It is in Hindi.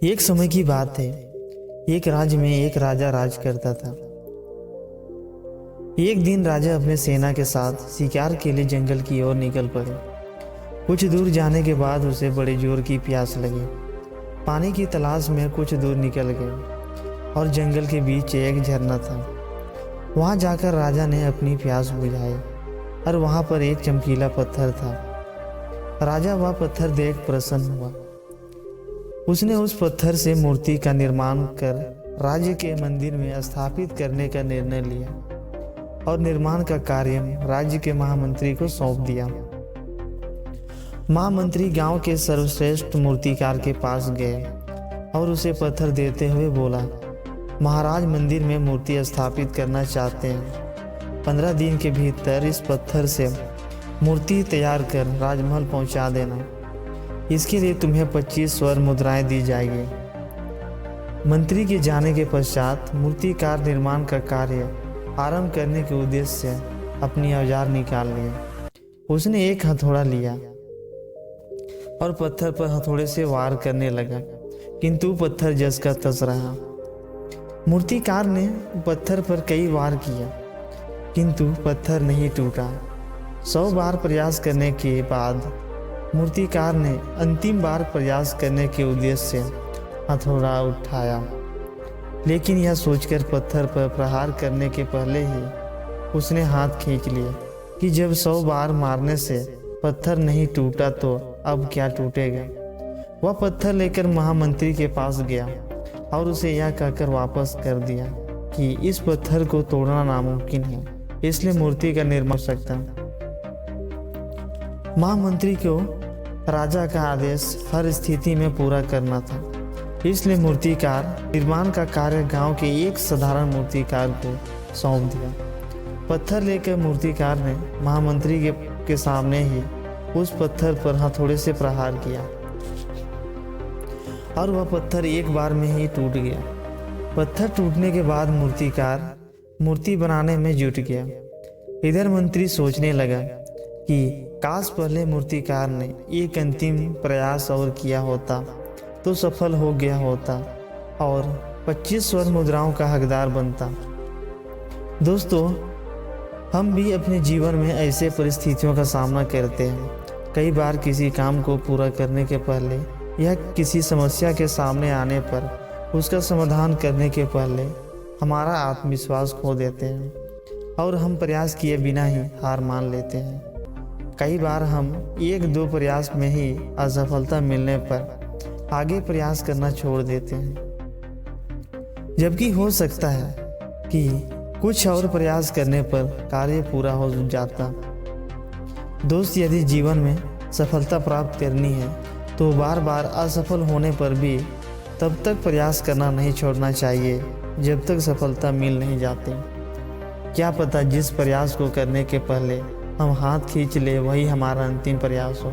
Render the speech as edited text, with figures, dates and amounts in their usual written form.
एक समय की बात है। एक राज्य में एक राजा राज करता था। एक दिन राजा अपने सेना के साथ शिकार के लिए जंगल की ओर निकल पड़े। कुछ दूर जाने के बाद उसे बड़े जोर की प्यास लगी। पानी की तलाश में कुछ दूर निकल गए और जंगल के बीच एक झरना था। वहां जाकर राजा ने अपनी प्यास बुझाई और वहां पर एक चमकीला पत्थर था। राजा वह पत्थर देख प्रसन्न हुआ। उसने उस पत्थर से मूर्ति का निर्माण कर राज्य के मंदिर में स्थापित करने का निर्णय लिया और निर्माण का कार्य राज्य के महामंत्री को सौंप दिया। महामंत्री गांव के सर्वश्रेष्ठ मूर्तिकार के पास गए और उसे पत्थर देते हुए बोला, महाराज मंदिर में मूर्ति स्थापित करना चाहते हैं। 15 दिन के भीतर इस पत्थर से मूर्ति तैयार कर राजमहल पहुंचा देना। इसके लिए तुम्हें 25 स्वर्ण मुद्राएं दी जाएगी। मंत्री के जाने के पश्चात मूर्तिकार निर्माण का कार्य आरंभ करने के उद्देश्य से अपनी औजार निकाल लिए। उसने एक हथौड़ा लिया और पत्थर पर हथौड़े से वार करने लगा, किंतु पत्थर जस का तस रहा। मूर्तिकार ने पत्थर पर कई वार किया, किंतु पत्थर नहीं टूटा। 100 बार प्रयास करने के बाद मूर्तिकार ने अंतिम बार प्रयास करने के उद्देश्य से हथौड़ा उठाया, लेकिन यह सोचकर पत्थर पर प्रहार करने के पहले ही उसने हाथ खींच लिया कि जब 100 बार मारने से पत्थर नहीं टूटा तो अब क्या टूटेगा। वह पत्थर लेकर महामंत्री के पास गया और उसे यह कहकर वापस कर दिया कि इस पत्थर को तोड़ना नामुमकिन है, इसलिए मूर्ति का निर्माण हो सकता है। महामंत्री को राजा का आदेश हर स्थिति में पूरा करना था, इसलिए मूर्तिकार निर्माण का कार्य गांव के एक साधारण मूर्तिकार को सौंप दिया। पत्थर लेकर मूर्तिकार ने महामंत्री के सामने ही उस पत्थर पर हथौड़े से प्रहार किया और वह पत्थर एक बार में ही टूट गया। पत्थर टूटने के बाद मूर्तिकार मूर्ति बनाने में जुट गया। इधर मंत्री सोचने लगा कि काश पहले मूर्तिकार ने एक अंतिम प्रयास और किया होता तो सफल हो गया होता और 25 स्वर्ण मुद्राओं का हकदार बनता। दोस्तों, हम भी अपने जीवन में ऐसे परिस्थितियों का सामना करते हैं। कई बार किसी काम को पूरा करने के पहले या किसी समस्या के सामने आने पर उसका समाधान करने के पहले हमारा आत्मविश्वास खो देते हैं और हम प्रयास किए बिना ही हार मान लेते हैं। कई बार हम 1-2 प्रयास में ही असफलता मिलने पर आगे प्रयास करना छोड़ देते हैं, जबकि हो सकता है कि कुछ और प्रयास करने पर कार्य पूरा हो जाता। दोस्त, यदि जीवन में सफलता प्राप्त करनी है तो बार बार असफल होने पर भी तब तक प्रयास करना नहीं छोड़ना चाहिए जब तक सफलता मिल नहीं जाती। क्या पता जिस प्रयास को करने के पहले हम हाथ खींच ले वही हमारा अंतिम प्रयास हो।